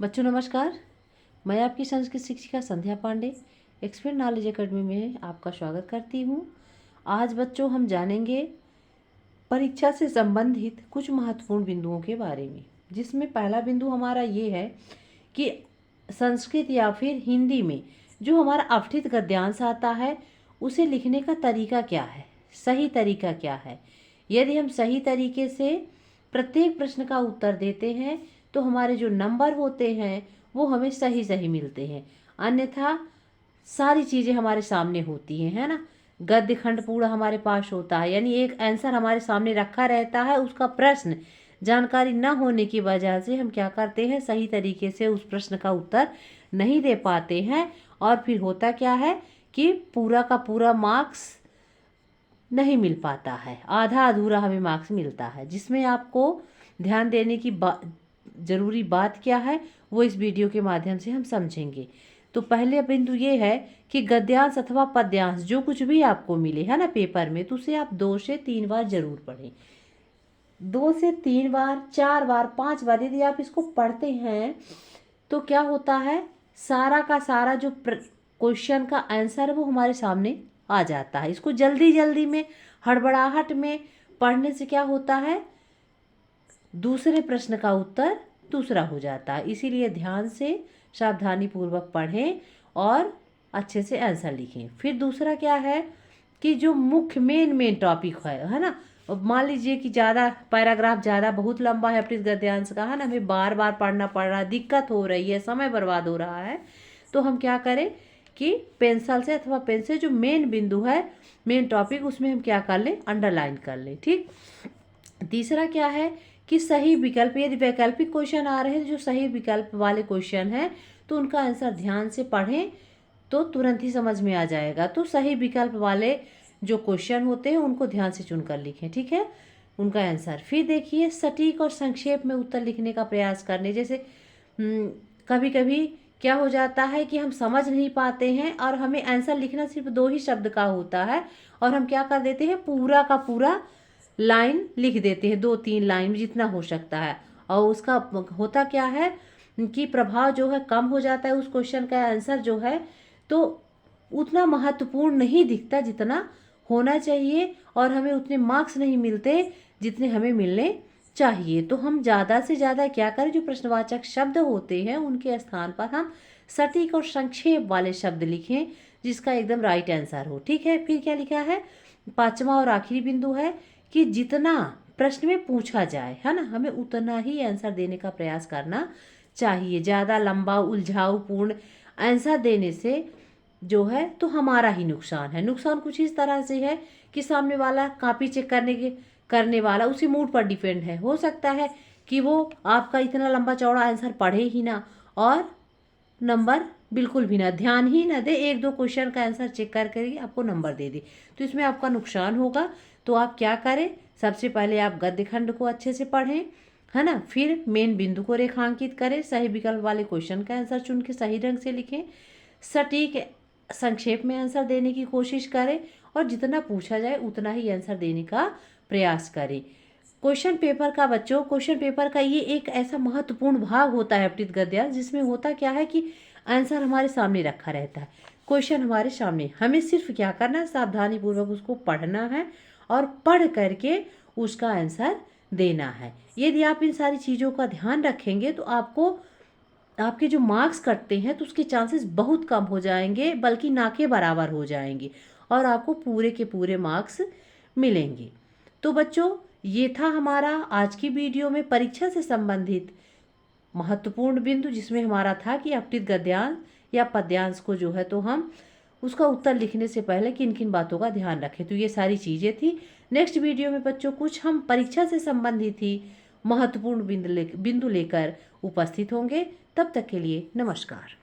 बच्चों नमस्कार। मैं आपकी संस्कृत शिक्षिका संध्या पांडे एक्सपर्ट नॉलेज एकेडमी में आपका स्वागत करती हूँ। आज बच्चों हम जानेंगे परीक्षा से संबंधित कुछ महत्वपूर्ण बिंदुओं के बारे में, जिसमें पहला बिंदु हमारा ये है कि संस्कृत या फिर हिंदी में जो हमारा अवठित गद्यांश आता है उसे लिखने का तरीका क्या है, सही तरीका क्या है। यदि हम सही तरीके से प्रत्येक प्रश्न का उत्तर देते हैं तो हमारे जो नंबर होते हैं वो हमें सही सही मिलते हैं, अन्यथा सारी चीज़ें हमारे सामने होती हैं, है ना। गद्य खंड पूरा हमारे पास होता है, यानी एक आंसर हमारे सामने रखा रहता है, उसका प्रश्न जानकारी न होने की वजह से हम क्या करते हैं, सही तरीके से उस प्रश्न का उत्तर नहीं दे पाते हैं और फिर होता क्या है कि पूरा का पूरा मार्क्स नहीं मिल पाता है, आधा अधूरा हमें मार्क्स मिलता है। जिसमें आपको ध्यान देने की ज़रूरी बात क्या है वो इस वीडियो के माध्यम से हम समझेंगे। तो पहले बिंदु ये है कि गद्यांश अथवा पद्यांश जो कुछ भी आपको मिले है ना पेपर में, तो उसे आप 2 से 3 बार जरूर पढ़ें। 2 से 3 बार, 4 बार, 5 बार यदि आप इसको पढ़ते हैं तो क्या होता है, सारा का सारा जो क्वेश्चन का आंसर है वो हमारे सामने आ जाता है। इसको जल्दी जल्दी में, हड़बड़ाहट में पढ़ने से क्या होता है, दूसरे प्रश्न का उत्तर दूसरा हो जाता है। इसीलिए ध्यान से सावधानी पूर्वक पढ़ें और अच्छे से आंसर लिखें। फिर दूसरा क्या है कि जो मुख्य मेन टॉपिक है ना, मान लीजिए कि ज़्यादा पैराग्राफ ज़्यादा बहुत लंबा है अपने गद्यांश का, है ना, हमें बार बार पढ़ना पड़ रहा है, दिक्कत हो रही है, समय बर्बाद हो रहा है, तो हम क्या करें कि पेंसिल से अथवा पेन से जो मेन बिंदु है, मेन टॉपिक, उसमें हम क्या कर लें, अंडरलाइन कर लें। ठीक। तीसरा क्या है कि सही विकल्प, यदि वैकल्पिक क्वेश्चन आ रहे हैं, जो सही विकल्प वाले क्वेश्चन हैं तो उनका आंसर ध्यान से पढ़ें तो तुरंत ही समझ में आ जाएगा। तो सही विकल्प वाले जो क्वेश्चन होते हैं उनको ध्यान से चुनकर लिखें, ठीक है, उनका आंसर। फिर देखिए सटीक और संक्षेप में उत्तर लिखने का प्रयास करने। जैसे कभी कभी क्या हो जाता है कि हम समझ नहीं पाते हैं और हमें आंसर लिखना सिर्फ 2 ही शब्द का होता है और हम क्या कर देते हैं, पूरा का पूरा लाइन लिख देते हैं, 2-3 लाइन जितना हो सकता है, और उसका होता क्या है कि प्रभाव जो है कम हो जाता है, उस क्वेश्चन का आंसर जो है तो उतना महत्वपूर्ण नहीं दिखता जितना होना चाहिए और हमें उतने मार्क्स नहीं मिलते जितने हमें मिलने चाहिए। तो हम ज़्यादा से ज़्यादा क्या करें, जो प्रश्नवाचक शब्द होते हैं उनके स्थान पर हम सटीक और संक्षेप वाले शब्द लिखें जिसका एकदम राइट आंसर हो। ठीक है। फिर क्या लिखा है, 5वां और आखिरी बिंदु है कि जितना प्रश्न में पूछा जाए, है ना, हमें उतना ही आंसर देने का प्रयास करना चाहिए। ज़्यादा लंबा उलझाऊ पूर्ण आंसर देने से जो है तो हमारा ही नुकसान है। नुकसान कुछ इस तरह से है कि सामने वाला कॉपी चेक करने वाला उसी मूड पर डिपेंड है। हो सकता है कि वो आपका इतना लंबा चौड़ा आंसर पढ़े ही ना और नंबर बिल्कुल भी ना, ध्यान ही ना दे, 1-2 क्वेश्चन का आंसर चेक करके आपको नंबर दे दे, तो इसमें आपका नुकसान होगा। तो आप क्या करें, सबसे पहले आप गद्य खंड को अच्छे से पढ़ें, है ना, फिर मेन बिंदु को रेखांकित करें, सही विकल्प वाले क्वेश्चन का आंसर चुन के सही ढंग से लिखें, सटीक संक्षेप में आंसर देने की कोशिश करें और जितना पूछा जाए उतना ही आंसर देने का प्रयास करें। क्वेश्चन पेपर का बच्चों, क्वेश्चन पेपर का ये एक ऐसा महत्वपूर्ण भाग होता है अपठित गद्यांश, जिसमें होता क्या है कि आंसर हमारे सामने रखा रहता है, क्वेश्चन हमारे सामने, हमें सिर्फ क्या करना है, सावधानी पूर्वक उसको पढ़ना है और पढ़ करके उसका आंसर देना है। यदि आप इन सारी चीज़ों का ध्यान रखेंगे तो आपको आपके जो मार्क्स कटते हैं तो उसके चांसेस बहुत कम हो जाएंगे, बल्कि ना के बराबर हो जाएंगे और आपको पूरे के पूरे मार्क्स मिलेंगे। तो बच्चों ये था हमारा आज की वीडियो में परीक्षा से संबंधित महत्वपूर्ण बिंदु, जिसमें हमारा था कि अपठित गद्यांश या पद्यांश को जो है तो हम उसका उत्तर लिखने से पहले किन किन बातों का ध्यान रखें। तो ये सारी चीज़ें थी। नेक्स्ट वीडियो में बच्चों कुछ हम परीक्षा से संबंधित ही महत्वपूर्ण बिंदु लेकर उपस्थित होंगे। तब तक के लिए नमस्कार।